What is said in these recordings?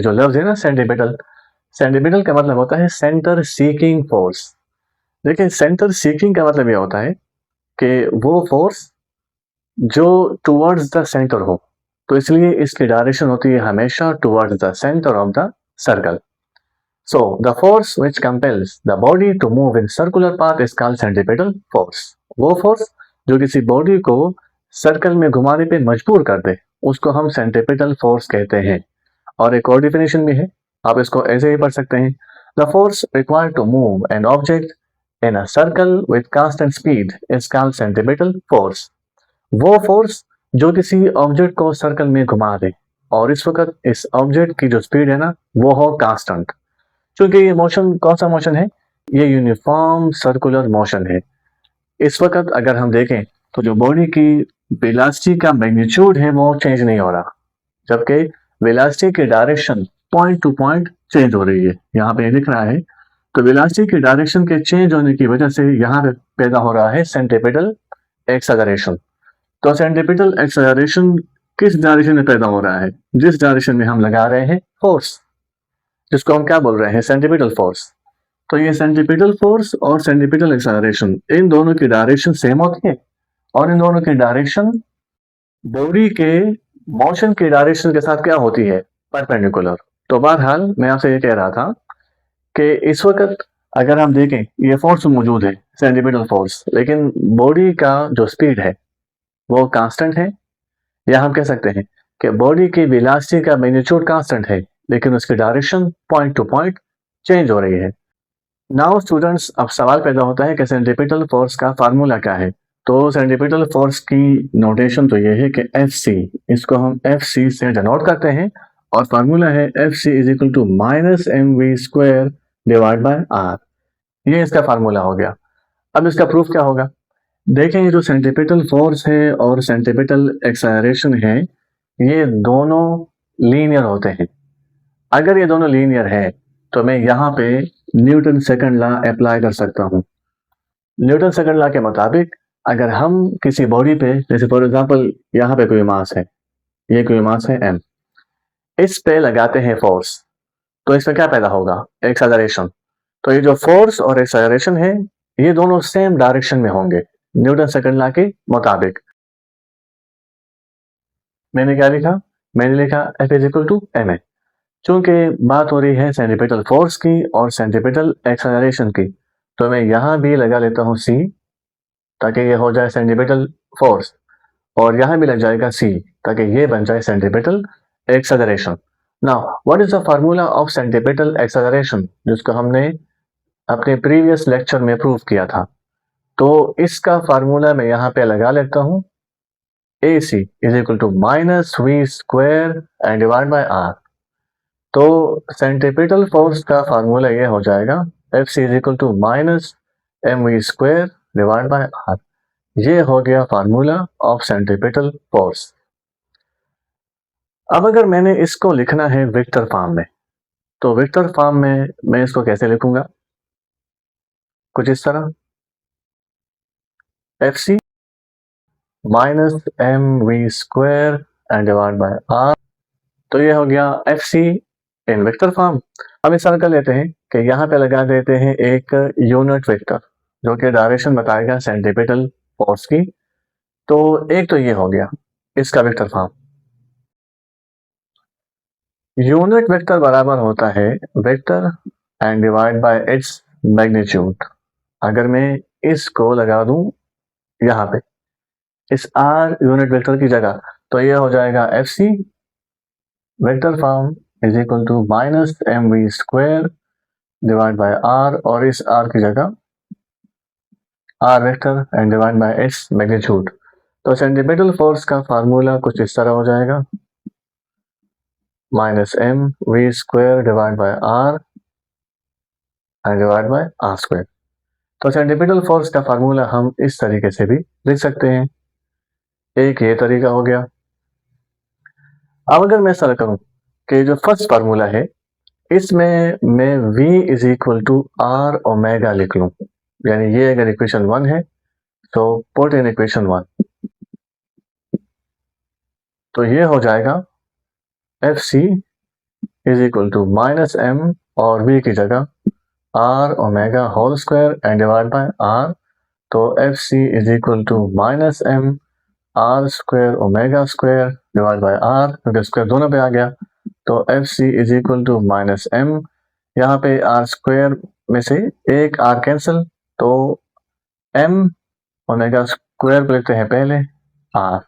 जो लफ्ज है ना सेंट्रीपिटल, सेंट्रीपिटल का मतलब होता है सेंटर सीकिंग फोर्स। देखिए सेंटर सीकिंग का मतलब यह होता है कि वो फोर्स जो टुवर्ड्स द सेंटर हो, तो इसलिए इसकी डायरेक्शन होती है हमेशा towards the centre of the circle. So the force which compels the body to move in circular path is called centripetal force. वो फोर्स जो किसी बॉडी को सर्कल में घुमाने पे मजबूर कर दे उसको हम सेंट्रिपिटल फोर्स कहते हैं। और एक और डिफिनेशन भी है, आप इसको ऐसे ही पढ़ सकते हैं, the force required to move an object in a circle with constant speed is called centripetal force. वो फोर्स जो किसी ऑब्जेक्ट को सर्कल में घुमा दे और इस वक्त इस ऑब्जेक्ट की जो स्पीड है ना वो हो कांस्टेंट। क्योंकि ये मोशन कौन सा मोशन है, ये यूनिफॉर्म सर्कुलर मोशन है। इस वक्त अगर हम देखें तो जो बॉडी की वेलोसिटी का मैग्नीट्यूड है वो चेंज नहीं हो रहा, जबकि वेलोसिटी की direction point two point change हो रही है। यहाँ पे लिख रहा है, तो वेलोसिटी की डायरेक्शन के चेंज होने की वजह से यहाँ पे पैदा हो रहा है सेंट्रिपिटल एक्सेलरेशन। तो सेंट्रिपिटल एक्सेलरेशन किस डायरेक्शन में पैदा हो रहा है, जिस डायरेक्शन में हम लगा रहे हैं फोर्स, जिसको हम क्या बोल रहे हैं, सेंट्रिपिटल फोर्स। तो ये सेंट्रिपिटल फोर्स और सेंट्रिपिटल एक्सेलरेशन इन दोनों की डायरेक्शन सेम होती है और इन दोनों की डायरेक्शन बॉडी के मोशन की डायरेक्शन के साथ क्या होती है, परपेंडिकुलर। तो बहरहाल मैं आपसे ये कह रहा था कि इस वक्त अगर हम देखें ये फोर्स मौजूद है सेंट्रिपिटल फोर्स, लेकिन बॉडी का जो स्पीड है वो कांस्टेंट है, या हम कह सकते हैं कि बॉडी की वेलोसिटी का मैग्नीट्यूड कांस्टेंट है लेकिन उसकी direction point two point change हो रही है। नाउ स्टूडेंट्स, अब सवाल पैदा होता है कि सेंट्रिपिटल फोर्स का फार्मूला क्या है। तो सेंट्रिपिटल फोर्स की नोटेशन तो ये है कि एफ सी, इसको हम एफ सी से डिनोट करते हैं और फार्मूला है F C is equal to minus M V square divide by R. ये इसका फार्मूला हो गया। अब इसका प्रूफ क्या होगा, देखें ये जो सेंट्रिपिटल फोर्स है और सेंट्रिपिटल एक्सेलरेशन है ये दोनों लीनियर होते हैं। अगर ये दोनों लीनियर है तो मैं यहाँ पे न्यूटन सेकंड लॉ अप्लाई कर सकता हूँ। न्यूटन सेकंड लॉ के मुताबिक अगर हम किसी बॉडी पे, जैसे फॉर एग्जांपल यहाँ पे कोई मास है, ये कोई मास है m, इस पे लगाते हैं फोर्स, तो इसमें क्या पैदा होगा, एक्सेलरेशन। तो ये जो फोर्स और एक्सेलरेशन है ये दोनों सेम डायरेक्शन में होंगे न्यूटन सेकंड लॉ के मुताबिक। मैंने क्या लिखा, मैंने लिखा F is equal to M A. चूंकि बात हो रही है सेंट्रिपिटल फोर्स की और सेंट्रिपिटल एक्सेलरेशन की, तो मैं यहां भी लगा लेता हूं C, ताकि ये हो जाए सेंट्रिपिटल फोर्स, और यहां भी लग जाएगा C ताकि ये बन जाए centripetal acceleration. Now what is the formula of centripetal acceleration, जिसको हमने अपने प्रीवियस लेक्चर में प्रूव किया था। तो इसका फार्मूला मैं यहां पे लगा लेता हूं, AC is equal to minus V square and divide by R. तो सेंट्रिपिटल फोर्स का फार्मूला ये हो जाएगा F C is equal to minus M V square divide by R. ये हो गया फार्मूला ऑफ सेंट्रिपिटल फोर्स। अब अगर मैंने इसको लिखना है वेक्टर फॉर्म में, तो वेक्टर फॉर्म में मैं इसको कैसे लिखूंगा, कुछ इस तरह, F C minus M V square and divide by R. तो ये हो गया F C in vector form. अब इस तरह कर लेते हैं कि यहाँ पे लगा देते हैं एक यूनिट वेक्टर जो कि डायरेक्शन बताएगा सेंट्रिपिटल फोर्स की। तो एक तो ये हो गया इसका वेक्टर फॉर्म, यूनिट वेक्टर बराबर होता है vector and divide by its magnitude. अगर मैं इसको लगा दूं यहाँ पे इस आर यूनिट वेक्टर की जगह, तो ये हो जाएगा F C vector form is equal to minus M V square divide by R, और इस आर की जगह R vector and divide by its magnitude. तो सेंट्रिपिटल फोर्स का फार्मूला कुछ इस तरह हो जाएगा, minus M V square divide by R and divide by R square. तो सेंट्रिपिटल फोर्स का फार्मूला हम इस तरीके से भी लिख सकते हैं। एक ये तरीका हो गया। अब अगर मैं ऐसा करूं कि जो फर्स्ट फार्मूला है इसमें मैं v is equal to R omega लिख लूं, यानी ये अगर इक्वेशन 1 है तो पुट इन इक्वेशन 1, तो ये हो जाएगा F C is equal to minus M और v की जगह R omega whole square and divide by R, तो F C is equal to minus M R square omega square divide by R, क्योंकि square दोनों पे आ गया, तो F C is equal to minus M, यहाँ पे आर स्क्वायर में से एक आर कैंसिल, तो एम ओमेगा स्क्वायर को लिखते हैं पहले आर।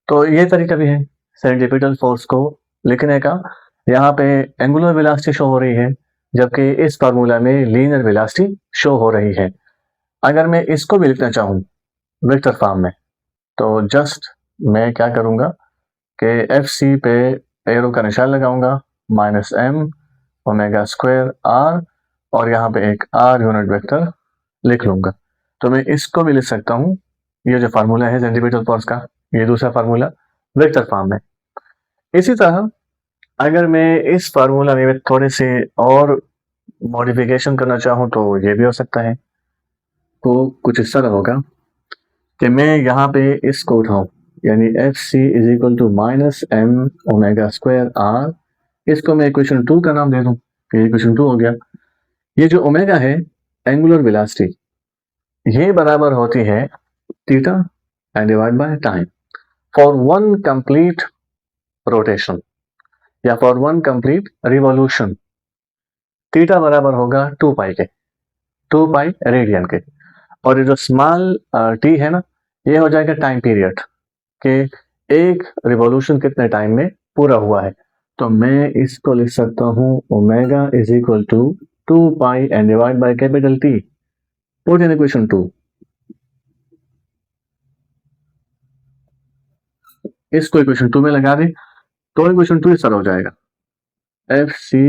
तो ये तरीका भी है सेंट्रीपिटल फोर्स को लिखने का। यहाँ पे एंगुलर वेलोसिटी शो हो रही है, जबकि इस फार्मूला में लीनियर वेलोसिटी शो हो रही है। अगर मैं इसको भी लिखना चाहूँ वेक्टर फॉर्म में, तो जस्ट मैं क्या करूँगा कि एफ सी पे एरो का निशान लगाऊंगा, minus M omega square R, और यहाँ पे एक आर यूनिट वेक्टर लिख लूंगा। तो मैं इसको भी लिख सकता हूँ, ये जो फार्मूला है सेंटीमीटर फोर्स का, ये दूसरा फार्मूला वेक्टर फॉर्म में। इसी तरह अगर मैं इस फार्मूला में थोड़े से और मॉडिफिकेशन करना चाहूँ तो ये भी हो सकता है। तो कुछ इस तरह होगा कि मैं यहाँ पे इसको उठाऊँ, यानी F C is equal to minus M omega square R, इसको मैं इक्वेशन 2 का नाम दे दूँ, ये इक्वेशन 2 हो गया। ये जो ओमेगा है एंगुलर वेलोसिटी, ये बराबर होती है theta and divide by time for one complete rotation या for one complete revolution. Theta बराबर होगा 2 पाई के, 2 पाई रेडियन के, और ये जो स्मॉल टी है ना, ये हो जाएगा टाइम पीरियड के एक रिवॉल्यूशन कितने टाइम में पूरा हुआ है। तो मैं इसको लिख सकता हूँ omega is equal to 2 pi and divide by capital T, put in equation 2। इसको इक्वेशन 2 में लगा दे तो इक्वेशन 2 इस तरह हो जाएगा, F C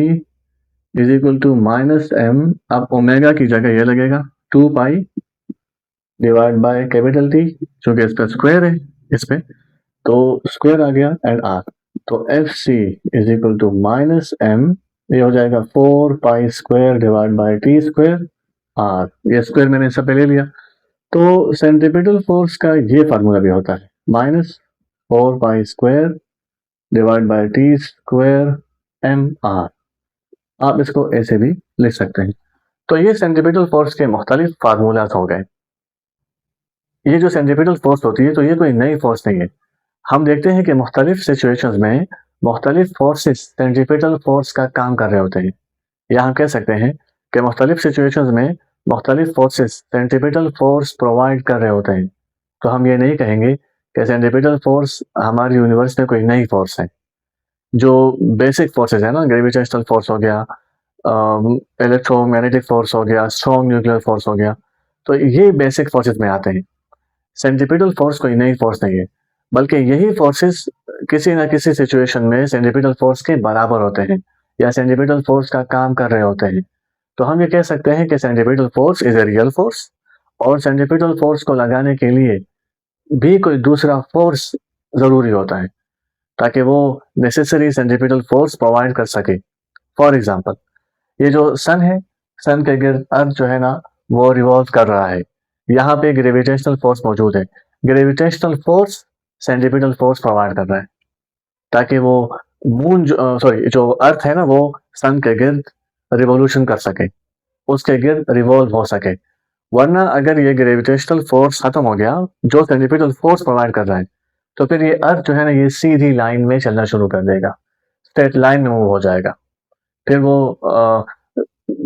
is equal to minus M, अब ओमेगा की जगह ये लगेगा 2 pi divide by capital T, चूंकि इस पे स्क्वायर है इस पे, तो स्क्वायर आ गया एंड आर, तो F C is equal to minus M, ये हो जाएगा 4 pi square divide by T square R, ये स्क्वायर मैंने इससे पहले लिया। तो सेंट्रीपिटल फोर्स का ये फार्मूला भी होता है, minus 4 pi square divide by T square M R, आप इसको ऐसे भी लिख सकते हैं। तो ये सेंट्रीपिटल फोर्स के मुख्तलिफ फार्मूलाज हो गए। ये जो सेंट्रीपिटल फोर्स होती है, तो ये कोई नई फोर्स नहीं है। हम देखते हैं कि मुख्तलिफ सिचुएशंस में मुख्तलिफ फोर्सेस सेंट्रीपिटल फोर्स का काम कर रहे होते हैं, या हम कह सकते हैं कि मुख्तलिफ सिचुएशंस में मुख्तलिफ फोर्सेस सेंट्रीपिटल फोर्स प्रोवाइड कर रहे होते हैं। तो हम ये नहीं कहेंगे कि सेंट्रीपिटल फोर्स हमारी यूनिवर्स में कोई नई फोर्स है। जो बेसिक फोर्सेस है ना, ग्रेविटेशनल फोर्स हो गया, इलेक्ट्रोमैग्नेटिक फोर्स हो गया, स्ट्रॉन्ग न्यूक्लियर फोर्स हो गया, तो ये बेसिक फोर्सेस में आते हैं। सेंट्रीपिटल फोर्स कोई नई फोर्स नहीं है, बल्कि यही फोर्सेस किसी ना किसी सिचुएशन में सेंट्रीपिटल फोर्स के बराबर होते हैं या सेंट्रीपिटल फोर्स का काम कर रहे होते हैं। तो हम ये कह सकते हैं कि centripetal force is a real force, और सेंट्रीपिटल फोर्स को लगाने के लिए भी कोई दूसरा फोर्स जरूरी होता है ताकि वो नेसेसरी सेंट्रीपिटल फोर्स प्रोवाइड कर सके। फॉर एग्जाम्पल, ये जो सन है, सन के गिर्द अर्थ जो है ना वो रिवॉल्व कर रहा है, यहाँ पे ग्रेविटेशनल फोर्स मौजूद है। Gravitational force centripetal force provide कर रहा है ताकि वो मून जो अर्थ है ना वो सन के गिर्द रिवोल्यूशन कर सके, उसके गिर्द रिवॉल्व हो सके। वरना अगर ये ग्रेविटेशनल फोर्स खत्म हो गया जो सेंट्रीपिटल फोर्स प्रोवाइड कर रहा है, तो फिर ये अर्थ जो है ना ये सीधी लाइन में चलना शुरू कर देगा, स्ट्रेट लाइन में मूव हो जाएगा, फिर वो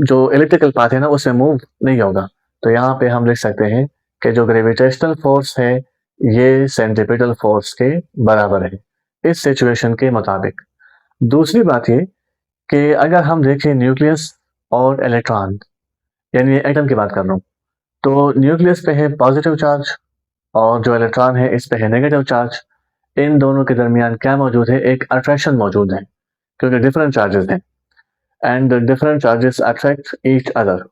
जो इलेक्ट्रिकल पाथ है ना उसमें मूव नहीं होगा। तो यहाँ पे हम लिख सकते हैं कि जो ग्रेविटेशनल फोर्स है ये सेंट्रीपिटल फोर्स के बराबर है इस सिचुएशन के मुताबिक। दूसरी बात ये कि अगर हम देखें न्यूक्लियस और इलेक्ट्रॉन, यानी एटम की बात कर रहा हूँ, तो न्यूक्लियस पे है पॉजिटिव चार्ज और जो इलेक्ट्रॉन है इस पे है नेगेटिव चार्ज। इन दोनों के दरमियान क्या मौजूद है, एक अट्रैक्शन मौजूद है, क्योंकि डिफरेंट चार्जेस हैं and different charges attract each other.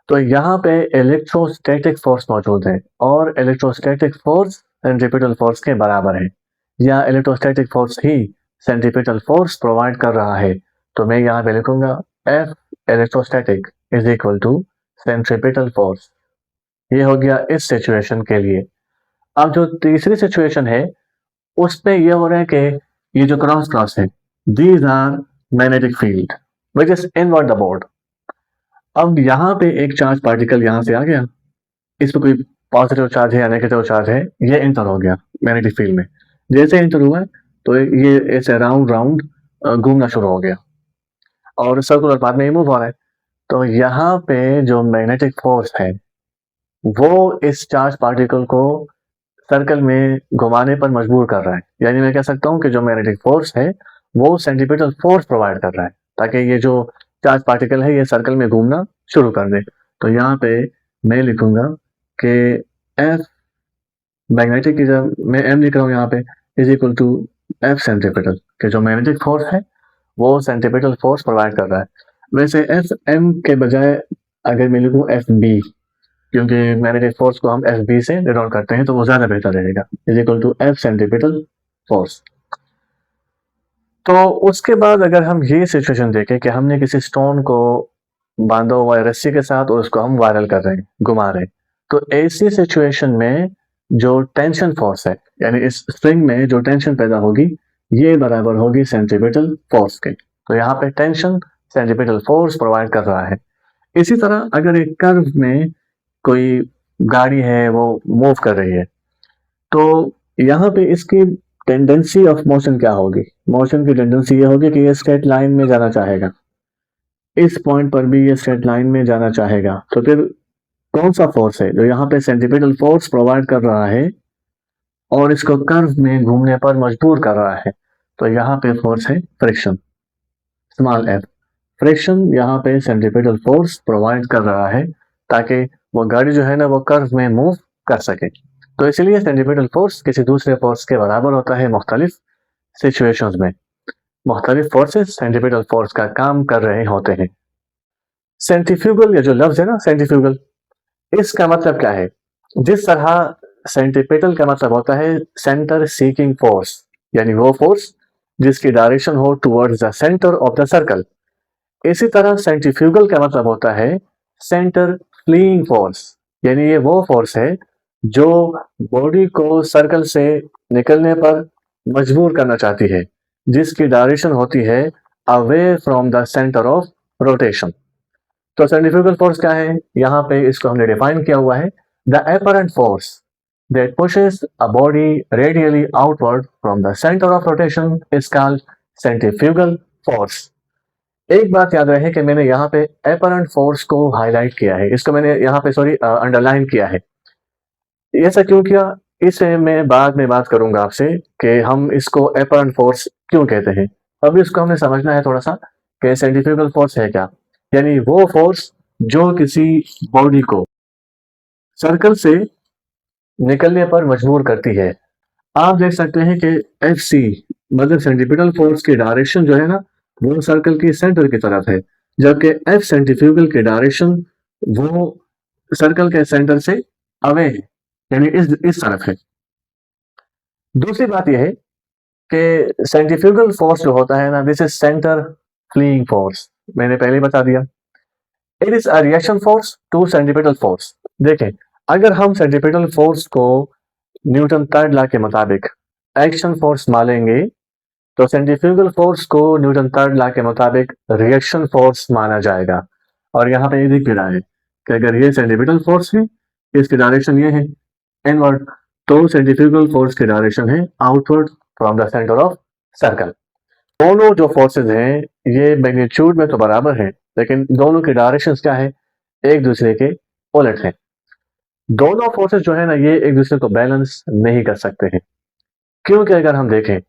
तो यहाँ पे इलेक्ट्रोस्टैटिक फोर्स मौजूद है और इलेक्ट्रोस्टैटिक फोर्स सेंट्रीपिटल फोर्स के बराबर है, या इलेक्ट्रोस्टैटिक फोर्स ही सेंट्रीपिटल फोर्स प्रोवाइड कर रहा है। तो मैं यहाँ पे लिखूंगा F electrostatic is equal to centripetal force. ये हो गया इस सिचुएशन के लिए। अब जो तीसरी सिचुएशन है उस पे ये हो रहा है कि ये जो क्रॉस क्रॉस है, these are magnetic field which is inward the board. अब यहाँ पे एक चार्ज पार्टिकल यहाँ से आ गया, इस पर कोई पॉजिटिव चार्ज है या नेगेटिव चार्ज है, ये एंटर हो गया मैग्नेटिक फील्ड में। जैसे एंटर हुआ तो ये ऐसे राउंड राउंड घूमना शुरू हो गया और सर्कुलर पाथ में ही मूव हो रहा है। तो यहाँ पे जो मैग्नेटिक फोर्स है वो इस चार्ज पार्टिकल को सर्कल में घुमाने पर मजबूर कर रहा है। यानी मैं कह सकता हूँ कि जो मैग्नेटिक फोर्स है वो सेंट्रीपिटल फोर्स प्रोवाइड कर रहा है ताकि ये जो चार्ज पार्टिकल है ये सर्कल में घूमना शुरू कर दे। तो यहाँ पे मैं लिखूंगा कि एफ मैग्नेटिक की जब मैं एम लिख रहा हूँ यहाँ पे is equal to F centripetal, कि जो मैग्नेटिक फोर्स है वो सेंट्रीपिटल फोर्स प्रोवाइड कर रहा है। वैसे एफ एम के बजाय अगर मैं लिखूँ एफ बी, क्योंकि मैग्नेटिक फोर्स को हम एफ बी से डिनोट करते हैं तो वो ज्यादा बेहतर रहेगा, is equal to F centripetal force. तो उसके बाद अगर हम ये सिचुएशन देखें कि हमने किसी स्टोन को बांधा हुआ है रस्सी के साथ और उसको हम वायरल कर रहे हैं, घुमा रहे हैं, तो ऐसी सिचुएशन में जो टेंशन फोर्स है यानी इस स्प्रिंग में जो टेंशन पैदा होगी ये बराबर होगी सेंट्रीपिटल फोर्स के। तो यहाँ पे टेंशन सेंट्रीपिटल फोर्स प्रोवाइड कर रहा है। इसी तरह अगर एक कर्व में कोई गाड़ी है वो मूव कर रही है तो यहाँ पे इसकी टेंडेंसी ऑफ मोशन क्या होगी? मोशन की टेंडेंसी ये होगी कि ये स्ट्रेट लाइन में जाना चाहेगा, इस पॉइंट पर भी ये स्ट्रेट लाइन में जाना चाहेगा। तो फिर कौन सा फोर्स है जो यहाँ पे सेंट्रीपिटल फोर्स प्रोवाइड कर रहा है और इसको कर्व में घूमने पर मजबूर कर रहा है? तो यहाँ पे फोर्स है फ्रिक्शन, स्मॉल एफ। फ्रिक्शन यहाँ पे सेंट्रीपिटल फोर्स प्रोवाइड कर रहा है ताकि वो गाड़ी जो है ना वो कर्व में मूव कर सके। तो इसलिए सेंट्रीपिटल फोर्स किसी दूसरे फोर्स के बराबर होता है मुख्तलिफ सिचुएशंस में। मुख्तलिफ फोर्सेस सेंट्रीपिटल फोर्स का काम कर रहे होते हैं। सेंट्रीफ्यूगल, ये जो लफ्ज है ना सेंट्रीफ्यूगल, इसका मतलब क्या है? जिस तरह सेंट्रीपिटल का मतलब होता है सेंटर सीकिंग फोर्स, यानी वो फोर्स जिसकी डायरेक्शन हो towards the centre of the circle, इसी तरह सेंट्रीफ्यूगल का मतलब होता है सेंटर फ्लीइंग फोर्स, यानी ये वो फोर्स है जो बॉडी को सर्कल से निकलने पर मजबूर करना चाहती है, जिसकी डायरेक्शन होती है away from the centre of rotation. तो सेंट्रीफ्यूगल फोर्स क्या है? यहाँ पे इसको हमने डिफाइन किया हुआ है, the apparent force that pushes a body radially outward from the center of rotation is called centrifugal force। एक बात याद रहे कि मैंने यहाँ पे अपरेंट फोर्स को हाईलाइट किया है, इसको मैंने यहाँ पे सॉरी अंडरलाइन किया है। ऐसा क्यों किया इसे मैं बाद में बात करूंगा आपसे कि हम इसको अपरेंट फोर्स क्यों कहते हैं। अभी इसको हमें समझना है थोड़ा सा कि सेंट्रीफ्यूगल फोर्स है क्या। यानी वो फोर्स जो किसी बॉडी को सर्कल से निकलने पर मजबूर करती है। आप देख सकते हैं कि एफ सी मतलब सेंट्रीपिटल फोर्स की डायरेक्शन जो है ना वो सर्कल की सेंटर की तरफ है, जबकि एफ सेंट्रीफ्यूगल की डायरेक्शन वो सर्कल के सेंटर से अवे है, यानी इस तरफ है। दूसरी बात यह है कि सेंट्रीफ्यूगल फोर्स जो होता है ना this is centre fleeing force, मैंने पहले ही बता दिया। It is a reaction force to centripetal force. देखें, अगर हम सेंट्रीपिटल फोर्स को न्यूटन थर्ड लॉ के मुताबिक एक्शन फोर्स मानेंगे तो सेंट्रीफ्यूगल फोर्स को न्यूटन थर्ड लॉ के मुताबिक रिएक्शन फोर्स माना जाएगा। और यहाँ पे ये दिख भी रहा है कि अगर ये सेंट्रीपिटल फोर्स है इसकी डायरेक्शन ये है इनवर्ड, तो सेंट्रीफ्यूगल फोर्स की डायरेक्शन है outward from the centre of circle. दोनों जो फोर्सेज हैं ये मैग्नीट्यूड में तो बराबर हैं लेकिन दोनों की डायरेक्शंस क्या है? एक दूसरे के उलट है। दोनों फोर्सेस जो है ना ये एक दूसरे को बैलेंस नहीं कर सकते हैं, क्योंकि अगर हम देखें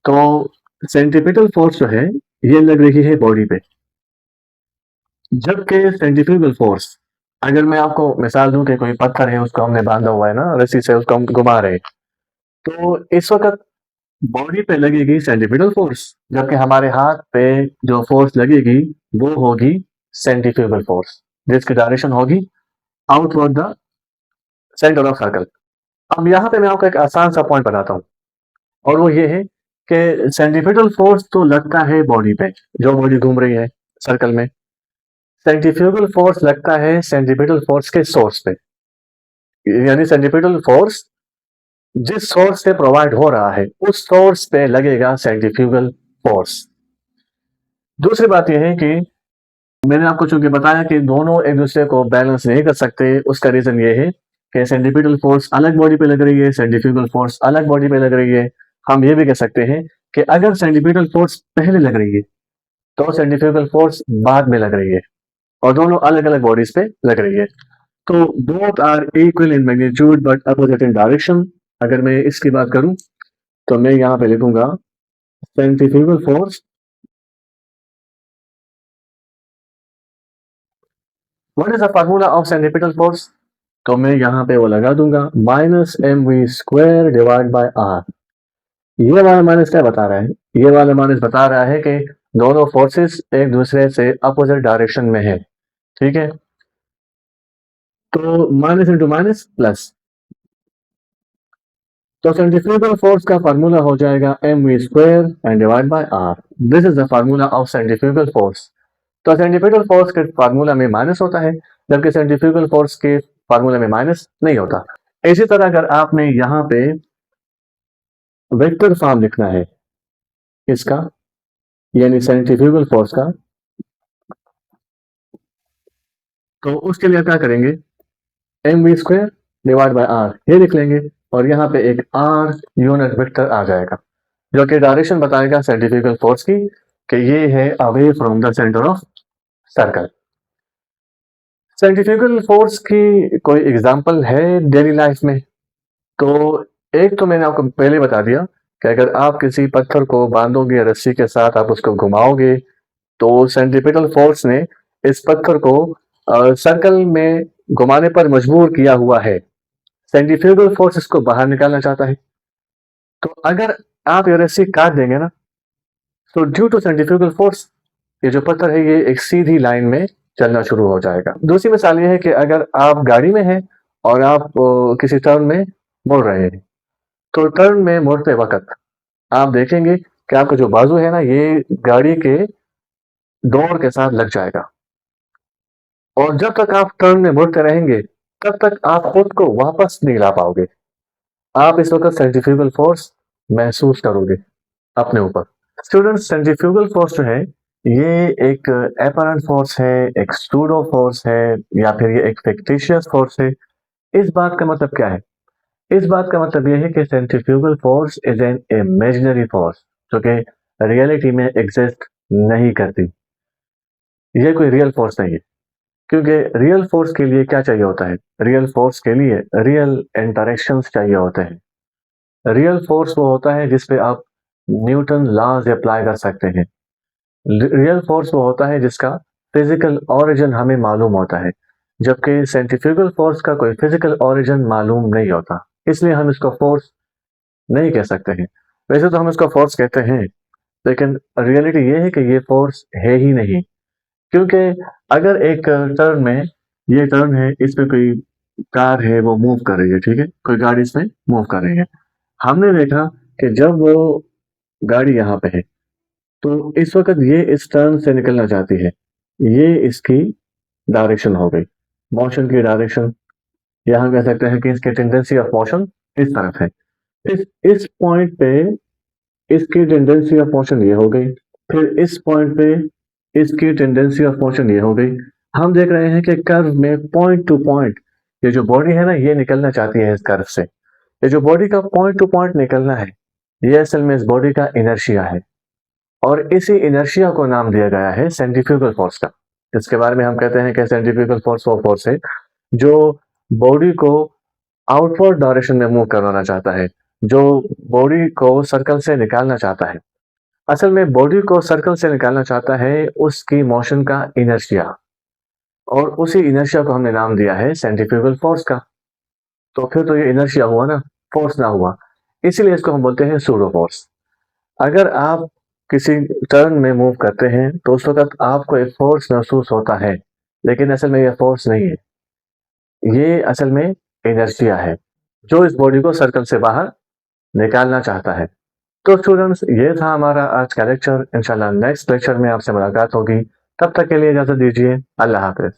तो सेंट्रीपिटल फोर्स जो है ये लग रही है बॉडी पे, जबकि सेंट्रीफ्यूगल फोर्स, अगर मैं आपको मिसाल दूं कि कोई पत्थर है उसको हमने बांधा हुआ है ना रस्सी से, उसको हम घुमा रहे हैं, तो इस वक्त बॉडी पे लगेगी सेंट्रीपिटल फोर्स, जबकि हमारे हाथ पे जो फोर्स लगेगी वो होगी सेंट्रीफ्यूगल फोर्स, जिसकी डायरेक्शन होगी outward the centre of circle. अब यहाँ पे मैं आपको एक आसान सा पॉइंट बताता हूँ और वो ये है कि सेंट्रीपिटल फोर्स तो लगता है बॉडी पे जो बॉडी घूम रही है सर्कल में, सेंट्रीफ्यूगल फोर्स लगता है सेंट्रीपिटल फोर्स के सोर्स पे, यानी सेंट्रीपिटल फोर्स जिस सोर्स से प्रोवाइड हो रहा है उस सोर्स पे लगेगा सेंट्रीफ्यूगल फोर्स। दूसरी बात यह है कि मैंने आपको चूंकि बताया कि दोनों एक दूसरे को बैलेंस नहीं कर सकते, उसका रीजन ये है कि सेंट्रीपिटल फोर्स अलग बॉडी पे लग रही है, सेंट्रीफ्यूगल फोर्स अलग बॉडी पे लग रही है। हम ये भी कह सकते हैं कि अगर सेंट्रीपिटल फोर्स पहले लग रही है तो सेंट्रीफ्यूगल फोर्स बाद में लग रही है, और दोनों अलग अलग बॉडीज पे लग रही है। तो both are equal in magnitude but opposite in direction. अगर मैं इसकी बात करूं तो मैं यहाँ पे लिखूंगा centrifugal force. What is the formula of centripetal force? तो मैं यहाँ पे वो लगा दूंगा -mv² डिवाइड बाय आर। ये वाला माइनस क्या बता रहा है? ये वाला माइनस बता रहा है कि दोनों फोर्सेस एक दूसरे से अपोजिट डायरेक्शन में है। ठीक है, तो माइनस इंटू माइनस प्लस, तो सेंट्रीफ्यूगल फोर्स का फार्मूला हो जाएगा mv² and divide by R. This is the formula of centrifugal force. तो सेंट्रीफ्यूगल फोर्स के फार्मूला में माइनस होता है, जबकि सेंट्रीफ्यूगल फोर्स के फार्मूला में माइनस नहीं होता। इसी तरह अगर आपने यहाँ पे वेक्टर फॉर्म लिखना है इसका, यानी सेंट्रीफ्यूगल फोर्स का, तो उसके लिए क्या करेंगे? mv² डिवाइड बाय आर ये लिख लेंगे, और यहाँ पे एक आर यूनिट वेक्टर आ जाएगा जो कि डायरेक्शन बताएगा सेंट्रीफ्यूगल फोर्स की, कि ये है away from the centre of circle. Centrifugal force की कोई एग्जांपल है डेली लाइफ में? तो एक तो मैंने आपको पहले बता दिया कि अगर आप किसी पत्थर को बांधोगे रस्सी के साथ, आप उसको घुमाओगे, तो सेंट्रीपिटल फोर्स ने इस पत्थर को सर्कल में घुमाने पर मजबूर किया हुआ है। सेंट्रीफ्यूगल फोर्स इसको बाहर निकालना चाहता है। तो अगर आप ये रस्सी काट देंगे ना, तो ड्यू टू सेंट्रीफ्यूगल फोर्स ये जो पत्थर है ये एक सीधी लाइन में चलना शुरू हो जाएगा। दूसरी मिसाल ये है कि अगर आप गाड़ी में हैं और आप किसी टर्न में मुड़ रहे हैं, तो टर्न में मुड़ते वक्त आप देखेंगे कि आपका जो बाजू है ना, ये गाड़ी के डोर के साथ लग जाएगा, और जब तक आप टर्न में मुड़ते रहेंगे तब तक आप खुद को वापस नहीं ला पाओगे। आप इस वक्त सेंट्रीफ्यूगल फोर्स महसूस करोगे अपने ऊपर। स्टूडेंट्स, सेंट्रीफ्यूगल फोर्स जो है ये एक एपरेंट फोर्स है, एक सूडो फोर्स है, या फिर ये एक फिक्टिशियस फोर्स है। इस बात का मतलब क्या है? इस बात का मतलब यह है कि centrifugal force is an imaginary force जो कि रियलिटी में एग्जिस्ट नहीं करती। ये कोई रियल फोर्स नहीं है, क्योंकि रियल फोर्स के लिए क्या चाहिए होता है? रियल फोर्स के लिए रियल इंटरेक्शंस चाहिए होते हैं। रियल फोर्स वो होता है जिसपे आप न्यूटन लॉज अप्लाई कर सकते हैं। रियल फोर्स वो होता है जिसका फिजिकल ओरिजिन हमें मालूम होता है, जबकि सेंट्रीफ्यूगल फोर्स का कोई फिजिकल ओरिजिन मालूम नहीं होता, इसलिए हम इसको फोर्स नहीं कह सकते हैं। वैसे तो हम इसको फोर्स कहते हैं, लेकिन रियलिटी ये है कि ये फोर्स है ही नहीं। क्योंकि अगर एक टर्न में, ये टर्न है, इस पे कोई कार है वो मूव कर रही है, ठीक है, कोई गाड़ी इसमें मूव कर रही है, हमने देखा कि जब वो गाड़ी यहाँ पे है तो इस वक्त ये इस टर्न से निकलना चाहती है, ये इसकी डायरेक्शन हो गई, मोशन की डायरेक्शन। या हम कह सकते हैं कि इसकी टेंडेंसी ऑफ मोशन इस तरफ है। इस पॉइंट पे इसकी टेंडेंसी ऑफ मोशन ये हो गई, फिर इस पॉइंट पे इसकी टेंडेंसी ऑफ मोशन ये हो गई। हम देख रहे हैं कि कर्व में पॉइंट टू पॉइंट ये जो बॉडी है ना, ये निकलना चाहती है इस कर्व से। ये जो बॉडी का पॉइंट टू पॉइंट निकलना है, ये असल में इस बॉडी का इनर्शिया है, और इसी इनर्शिया को नाम दिया गया है सेंट्रीफ्यूगल फोर्स का। इसके बारे में हम कहते हैं कि सेंट्रीफ्यूगल फोर्स वो फोर्स है जो बॉडी को आउटवर्ड डायरेक्शन में मूव करवाना चाहता है, जो बॉडी को सर्कल से निकालना चाहता है। असल में बॉडी को सर्कल से निकालना चाहता है उसकी मोशन का इनर्शिया, और उसी इनर्शिया को हमने नाम दिया है सेंट्रीफ्यूगल फोर्स का। तो फिर तो ये इनर्शिया हुआ ना, फोर्स ना हुआ, इसीलिए इसको हम बोलते हैं सूडो फोर्स। अगर आप किसी टर्न में मूव करते हैं तो उस वक्त आपको एक फोर्स महसूस होता है, लेकिन असल में यह फोर्स नहीं है, ये असल में इनर्शिया है जो इस बॉडी को सर्कल से बाहर निकालना चाहता है। तो स्टूडेंट्स, ये था हमारा आज का लेक्चर। इंशाल्लाह नेक्स्ट लेक्चर में आपसे मुलाकात होगी, तब तक के लिए इजाजत दीजिए। अल्लाह हाफिज।